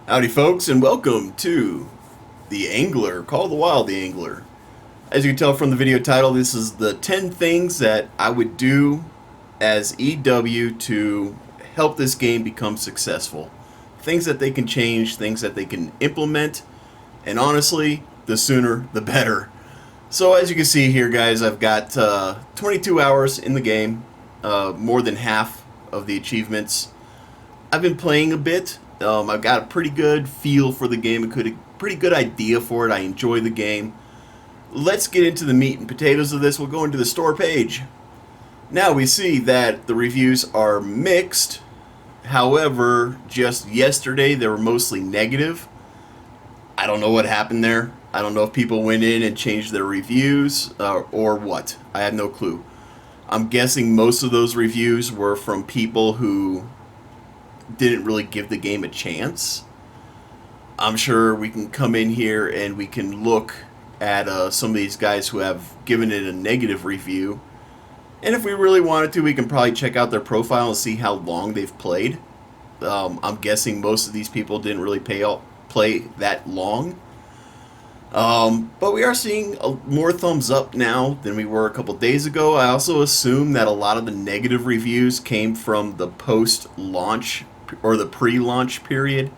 Howdy folks, and welcome to The Angler, Call of the Wild the Angler. As you can tell from the video title, this is the 10 things that I would do as EW to help this game become successful. Things that they can change, things that they can implement, and honestly, the sooner the better. So as you can see here guys, I've got 22 hours in the game, more than half of the achievements. I've been playing a bit. I've got a pretty good feel for the game, a pretty good idea for it. I enjoy the game. Let's get into the meat and potatoes of this. We'll go into the store page. Now we see that the reviews are mixed. However, just yesterday they were mostly negative. I don't know what happened there. I don't know if people went in and changed their reviews or what. I have no clue. I'm guessing most of those reviews were from people who didn't really give the game a chance. I'm sure we can come in here and we can look at some of these guys who have given it a negative review, and if we really wanted to, we can probably check out their profile and see how long they've played. I'm guessing most of these people didn't really play that long, but we are seeing more thumbs up now than we were a couple days ago. I also assume that a lot of the negative reviews came from the post-launch or the pre-launch period,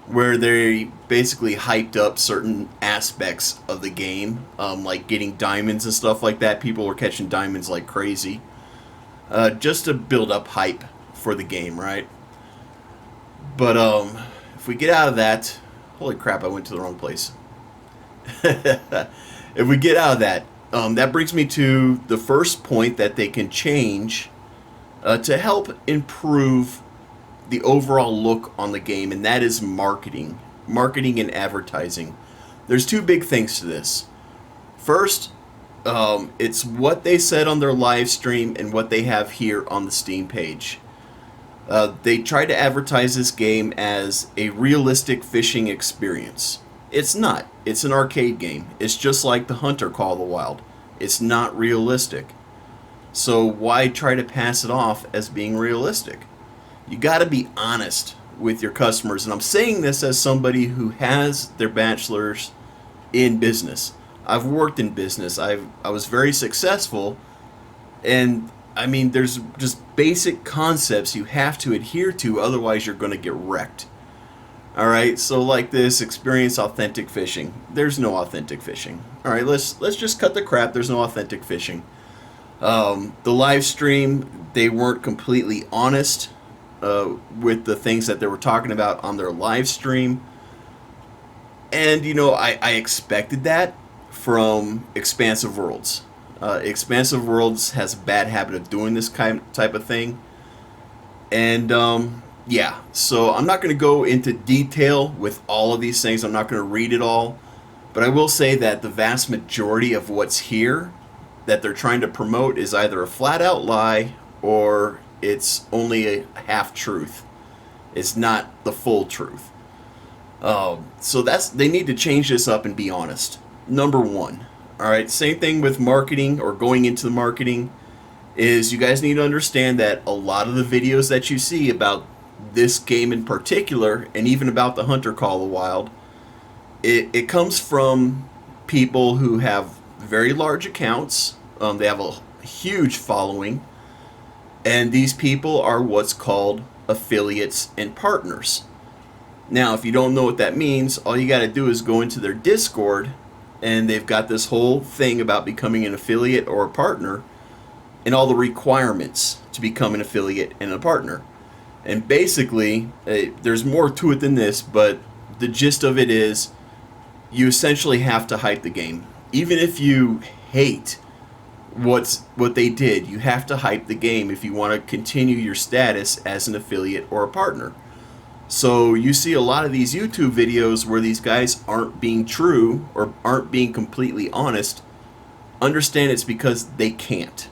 where they basically hyped up certain aspects of the game, like getting diamonds and stuff like that. People were catching diamonds like crazy, just to build up hype for the game, right? But if we get out of that, holy crap, I went to the wrong place. If we get out of that, that brings me to the first point that they can change to help improve the overall look on the game, and that is marketing and advertising. There's two big things to this. First, it's what they said on their live stream and what they have here on the Steam page. They try to advertise this game as a realistic fishing experience. It's not. It's an arcade game. It's just like the Hunter Call of the Wild. It's not realistic. So why try to pass it off as being realistic? You got to be honest with your customers, and I'm saying this as somebody who has their bachelor's in business. I've worked in business. I was very successful, and I mean, there's just basic concepts you have to adhere to, otherwise you're going to get wrecked. All right, so like this, experience authentic fishing. There's no authentic fishing. All right, let's just cut the crap. There's no authentic fishing. The live stream, they weren't completely honest with the things that they were talking about on their live stream. And, you know, I expected that from Expansive Worlds. Expansive Worlds has a bad habit of doing this type of thing. And, yeah, so I'm not going to go into detail with all of these things. I'm not going to read it all. But I will say that the vast majority of what's here that they're trying to promote is either a flat-out lie or it's only a half-truth. It's not the full truth. So they need to change this up and be honest. Number one. Alright, same thing with marketing or going into the marketing, is you guys need to understand that a lot of the videos that you see about this game in particular, and even about the Hunter Call of the Wild, it comes from people who have very large accounts. They have a huge following, and these people are what's called affiliates and partners. Now, if you don't know what that means, all you got to do is go into their Discord, and they've got this whole thing about becoming an affiliate or a partner, and all the requirements to become an affiliate and a partner. And basically, there's more to it than this, but the gist of it is you essentially have to hype the game. Even if you hate what they did, you have to hype the game if you want to continue your status as an affiliate or a partner. So you see a lot of these YouTube videos where these guys aren't being true or aren't being completely honest. Understand it's because they can't.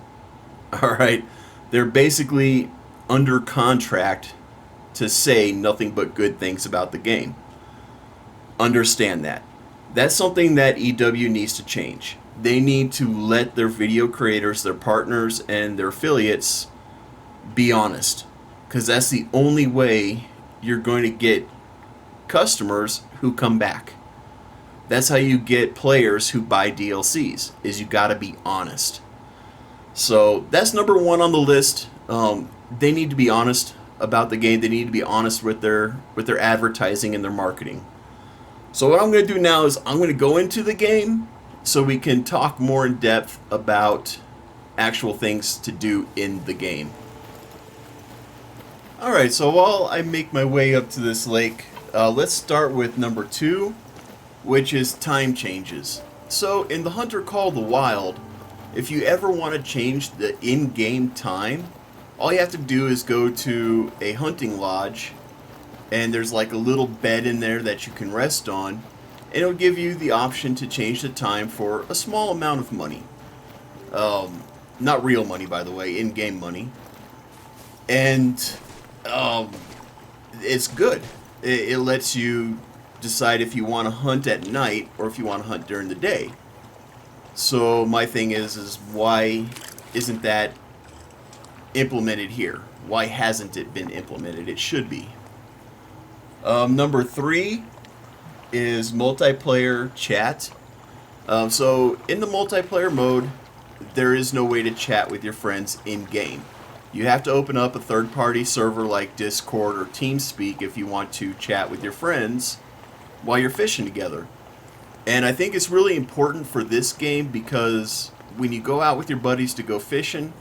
Alright? They're basically under contract to say nothing but good things about the game. Understand that. That's something that EW needs to change. They need to let their video creators, their partners, and their affiliates be honest. Because that's the only way you're going to get customers who come back. That's how you get players who buy DLCs, is you gotta be honest. So that's number one on the list. They need to be honest about the game. They need to be honest with their advertising and their marketing. So what I'm going to do now is I'm going to go into the game so we can talk more in depth about actual things to do in the game. Alright, so while I make my way up to this lake, let's start with number 2, which is time changes. So in The Hunter Call the Wild, if you ever want to change the in-game time, all you have to do is go to a hunting lodge, and there's like a little bed in there that you can rest on, and it'll give you the option to change the time for a small amount of money. Not real money, by the way, in-game money. And it's good. It lets you decide if you want to hunt at night or if you want to hunt during the day. So my thing is why isn't that implemented here? Why hasn't it been implemented? It should be. Number 3 is multiplayer chat. So in the multiplayer mode, there is no way to chat with your friends in-game. You have to open up a third-party server like Discord or TeamSpeak if you want to chat with your friends while you're fishing together. And I think it's really important for this game because when you go out with your buddies to go fishing,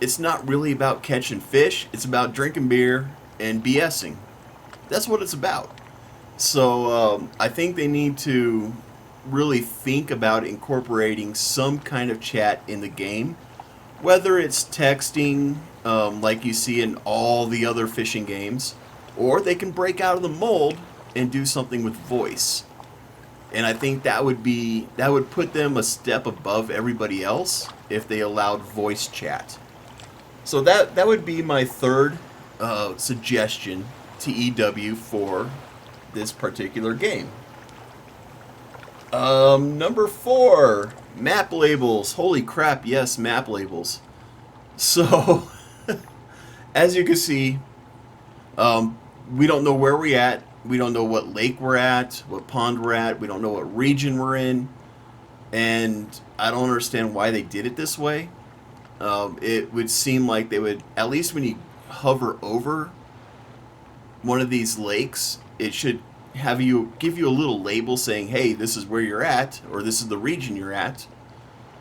it's not really about catching fish. It's about drinking beer and BSing. That's what it's about. So I think they need to really think about incorporating some kind of chat in the game. Whether it's texting, like you see in all the other fishing games, or they can break out of the mold and do something with voice. And I think that would put them a step above everybody else if they allowed voice chat. So that would be my third suggestion to EW for this particular game. Number 4, map labels. Holy crap, yes, map labels. So, as you can see, we don't know where we're at. We don't know what lake we're at, what pond we're at. We don't know what region we're in. And I don't understand why they did it this way. It would seem like they would, at least when you hover over one of these lakes, it should give you a little label saying, hey, this is where you're at, or this is the region you're at.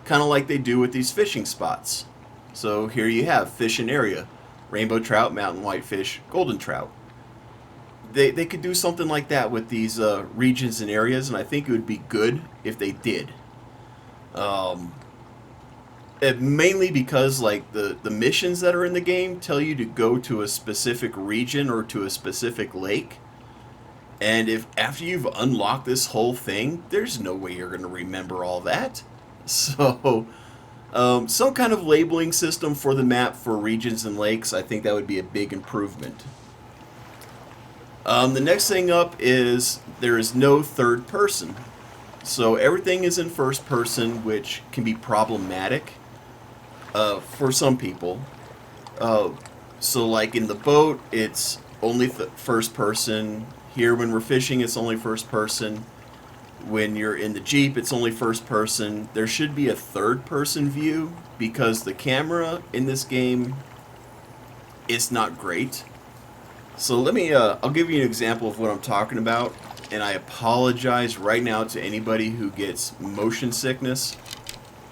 Kind of like they do with these fishing spots. So here you have fishing area, rainbow trout, mountain whitefish, golden trout. They could do something like that with these regions and areas, and I think it would be good if they did. Mainly because like the missions that are in the game tell you to go to a specific region or to a specific lake. And if after you've unlocked this whole thing, there's no way you're going to remember all that. So some kind of labeling system for the map for regions and lakes, I think that would be a big improvement. The next thing up is there is no third person. So everything is in first person, which can be problematic for some people. So like in the boat, it's only first person. Here when we're fishing, it's only first person. When you're in the Jeep, it's only first person. There should be a third person view because the camera in this game is not great. So let me, I'll give you an example of what I'm talking about, and I apologize right now to anybody who gets motion sickness.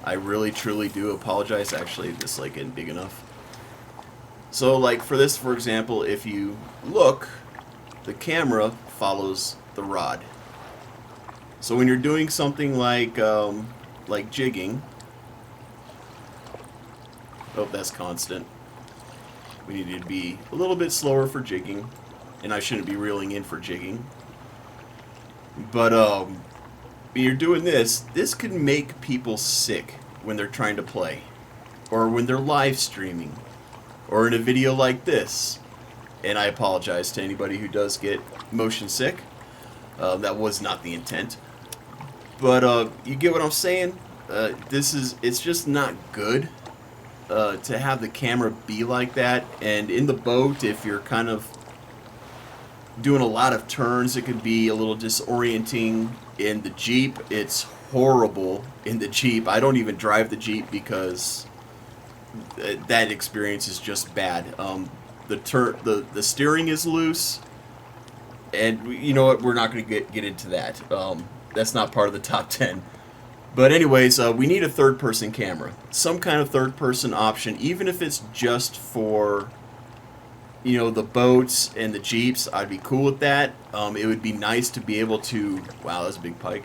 I really, truly do apologize. Actually, this lake isn't big enough. So like for this, for example, if you look, the camera follows the rod. So when you're doing something like jigging, oh, that's constant. We need to be a little bit slower for jigging, and I shouldn't be reeling in for jigging. But when you're doing this can make people sick when they're trying to play, or when they're live streaming, or in a video like this. And I apologize to anybody who does get motion sick. That was not the intent. But you get what I'm saying? It's just not good. To have the camera be like that, and in the boat, if you're kind of doing a lot of turns. It could be a little disorienting in the Jeep. It's horrible in the Jeep. I don't even drive the Jeep because that experience is just bad. The steering is loose, and you know what? We're not going to get into that. That's not part of the top 10. But anyways, we need a third-person camera, some kind of third-person option, even if it's just for, you know, the boats and the Jeeps. I'd be cool with that. It would be nice to be able to. Wow, that's a big pike.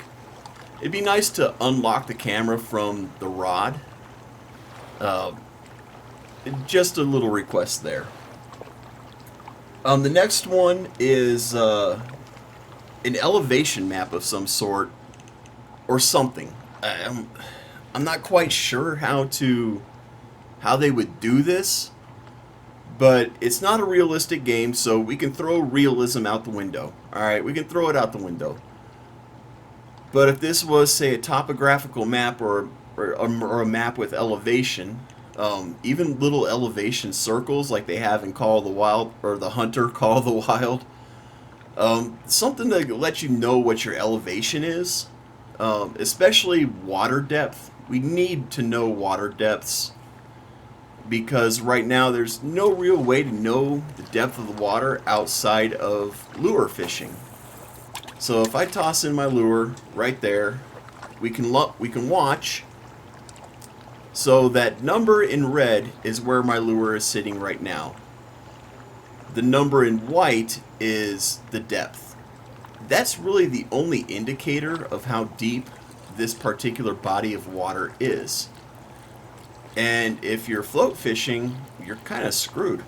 It'd be nice to unlock the camera from the rod. Just a little request there. The next one is an elevation map of some sort or something. I'm not quite sure how they would do this, but it's not a realistic game, so we can throw realism out the window. All right, we can throw it out the window. But if this was, say, a topographical map or a map with elevation, even little elevation circles like they have in Call of the Wild, or the Hunter Call of the Wild, something to let you know what your elevation is, especially water depth. We need to know water depths because right now there's no real way to know the depth of the water outside of lure fishing. So if I toss in my lure right there, we can watch. So that number in red is where my lure is sitting right now. The number in white is the depth. That's really the only indicator of how deep this particular body of water is. And if you're float fishing, you're kind of screwed.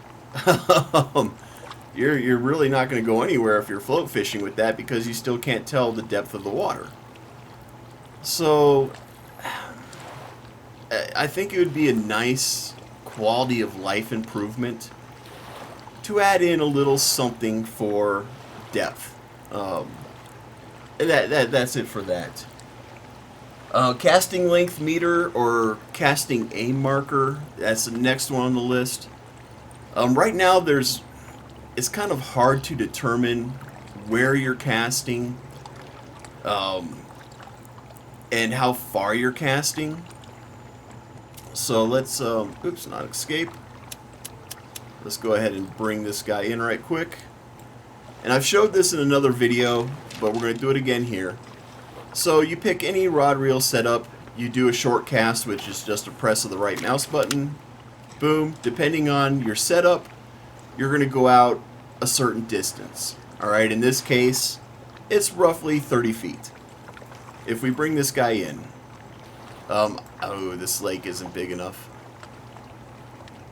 You're really not going to go anywhere if you're float fishing with that because you still can't tell the depth of the water. So I think it would be a nice quality of life improvement to add in a little something for depth. That's it for that. Casting length meter or casting aim marker, that's the next one on the list. Right now it's kind of hard to determine where you're casting and how far you're casting. So let's, oops, not escape. Let's go ahead and bring this guy in right quick. And I've showed this in another video, but we're going to do it again here. So you pick any rod reel setup, you do a short cast, which is just a press of the right mouse button. Boom. Depending on your setup, you're going to go out a certain distance. Alright, in this case, it's roughly 30 feet. If we bring this guy in, oh, this lake isn't big enough.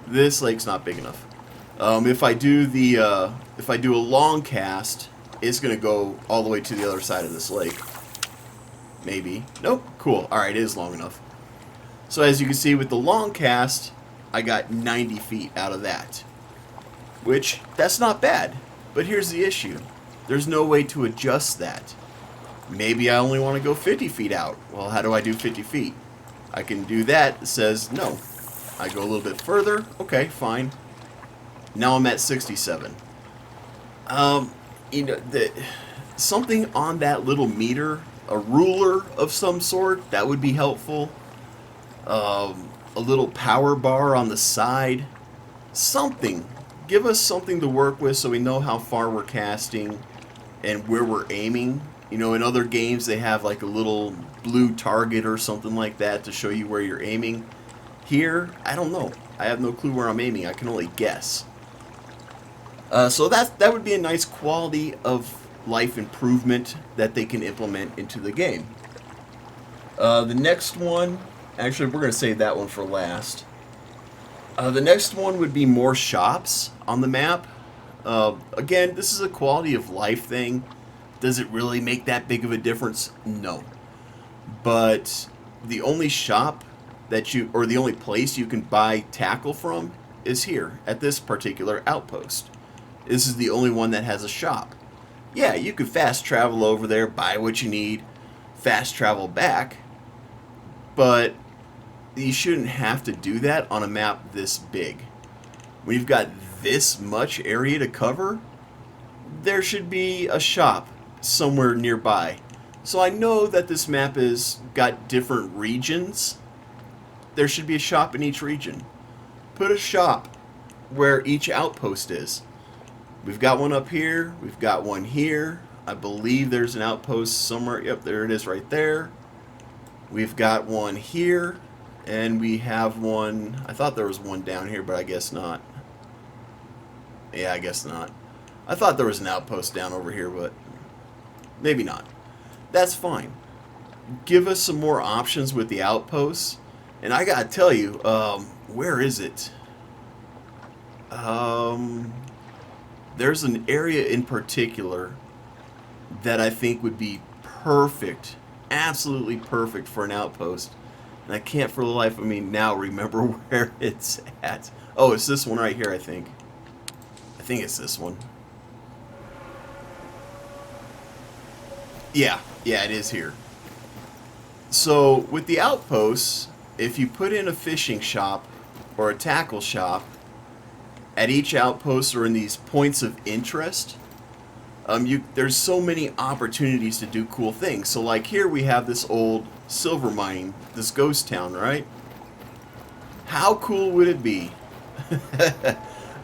This lake's not big enough. If I do a long cast, it's gonna go all the way to the other side of this lake. Maybe. Nope. Cool. Alright, it is long enough. So as you can see with the long cast, I got 90 feet out of that. Which, that's not bad. But here's the issue. There's no way to adjust that. Maybe I only want to go 50 feet out. Well, how do I do 50 feet? I can do that. It says no. I go a little bit further. Okay, fine. Now I'm at 67. You know, something on that little meter, a ruler of some sort, that would be helpful. A little power bar on the side. Something. Give us something to work with so we know how far we're casting and where we're aiming. You know, in other games they have like a little blue target or something like that to show you where you're aiming. Here, I don't know. I have no clue where I'm aiming. I can only guess. So that would be a nice quality of life improvement that they can implement into the game. The next one, actually we're going to save that one for last. The next one would be more shops on the map. Again, this is a quality of life thing. Does it really make that big of a difference? No. But the only shop or the only place you can buy tackle from is here at this particular outpost. This is the only one that has a shop. Yeah, you could fast travel over there, buy what you need, fast travel back, but you shouldn't have to do that on a map this big. When you've got this much area to cover, there should be a shop somewhere nearby. So I know that this map has got different regions. There should be a shop in each region. Put a shop where each outpost is. We've got one up here. We've got one here. I believe there's an outpost somewhere. Yep, there it is right there. We've got one here. And we have one. I thought there was one down here, but I guess not. Yeah, I guess not. I thought there was an outpost down over here, but maybe not. That's fine. Give us some more options with the outposts. And I gotta tell you, where is it? There's an area in particular that I think would be perfect, absolutely perfect for an outpost. And I can't for the life of me now remember where it's at. Oh, it's this one right here, I think. I think it's this one. Yeah, it is here. So, with the outposts, if you put in a fishing shop or a tackle shop at each outpost or in these points of interest, there's so many opportunities to do cool things. So like here we have this old silver mine, this ghost town, right? How cool would it be?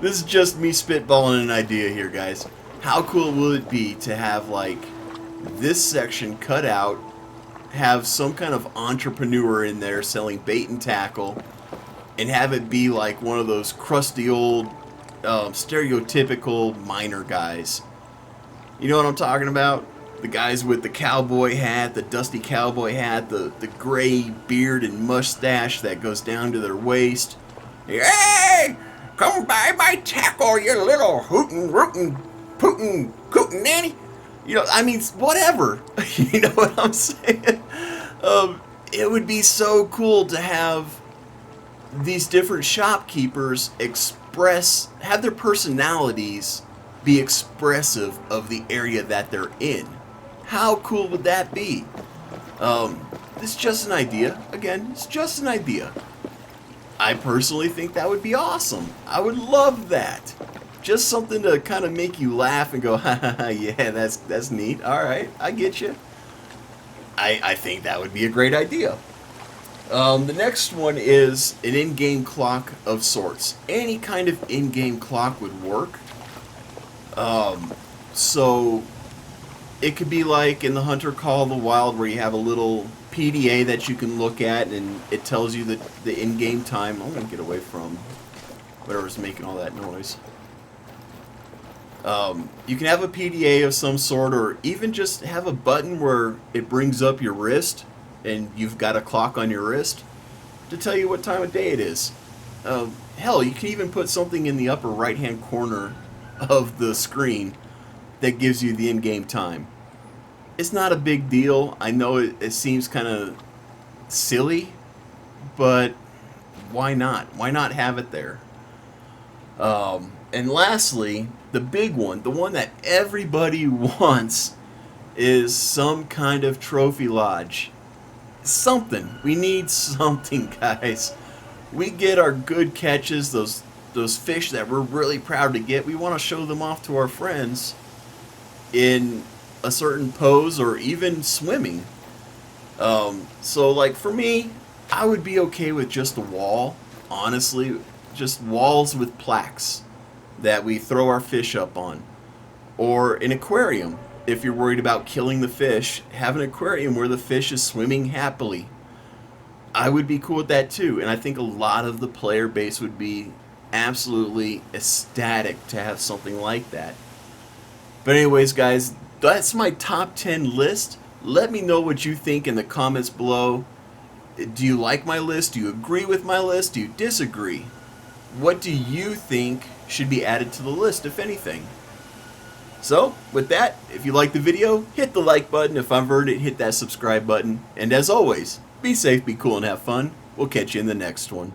This is just me spitballing an idea here, guys. How cool will it be to have like this section cut out, have some kind of entrepreneur in there selling bait and tackle, and have it be like one of those crusty old stereotypical miner guys. You know what I'm talking about? The guys with the cowboy hat, the dusty cowboy hat, the gray beard and mustache that goes down to their waist. Hey, come buy my tackle, you little hootin', rootin', pootin', cootin' nanny. You know, I mean, whatever. You know what I'm saying? It would be so cool to have these different shopkeepers have their personalities be expressive of the area that they're in. How cool would that be? It's just an idea. Again, it's just an idea. I personally think that would be awesome. I would love that. Just something to kind of make you laugh and go, ha ha ha, yeah, that's neat. All right, I get you. I think that would be a great idea. The next one is an in-game clock of sorts. Any kind of in-game clock would work. So it could be like in the Hunter Call of the Wild where you have a little PDA that you can look at and it tells you the in-game time. I'm going to get away from whatever's making all that noise. You can have a PDA of some sort, or even just have a button where it brings up your wrist and you've got a clock on your wrist to tell you what time of day it is. Hell, you can even put something in the upper right hand corner of the screen that gives you the in-game time. It's not a big deal. I know it seems kind of silly, but why not? Why not have it there? And lastly, the big one, the one that everybody wants, is some kind of trophy lodge. Something. We need something, guys. We get our good catches, those fish that we're really proud to get. We want to show them off to our friends in a certain pose or even swimming. So like for me, I would be okay with just a wall, honestly, just walls with plaques that we throw our fish up on. Or an aquarium. If you're worried about killing the fish, have an aquarium where the fish is swimming happily. I would be cool with that too, and I think a lot of the player base would be absolutely ecstatic to have something like that. But anyways, guys, that's my top 10 list. Let me know what you think in the comments below. Do you like my list? Do you agree with my list? Do you disagree? What do you think should be added to the list, if anything? So, with that, if you liked the video, hit the like button. If I've earned it, hit that subscribe button. And as always, be safe, be cool, and have fun. We'll catch you in the next one.